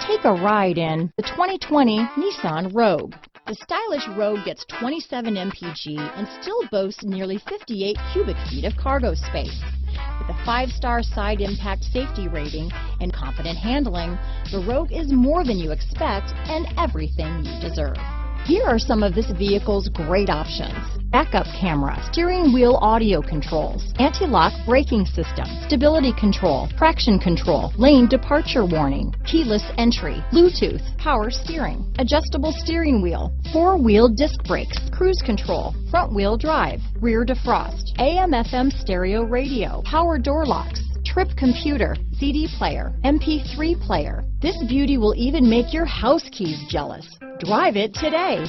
Take a ride in the 2020 Nissan Rogue. The stylish Rogue gets 27 mpg and still boasts nearly 58 cubic feet of cargo space. With a 5-star side impact safety rating and confident handling, the Rogue is more than you expect and everything you deserve. Here are some of this vehicle's great options: backup camera, steering wheel audio controls, anti-lock braking system, stability control, traction control, lane departure warning, keyless entry, Bluetooth, power steering, adjustable steering wheel, 4-wheel disc brakes, cruise control, front wheel drive, rear defrost, AM/FM stereo radio, power door locks, trip computer, CD player, MP3 player. This beauty will even make your house keys jealous. Drive it today.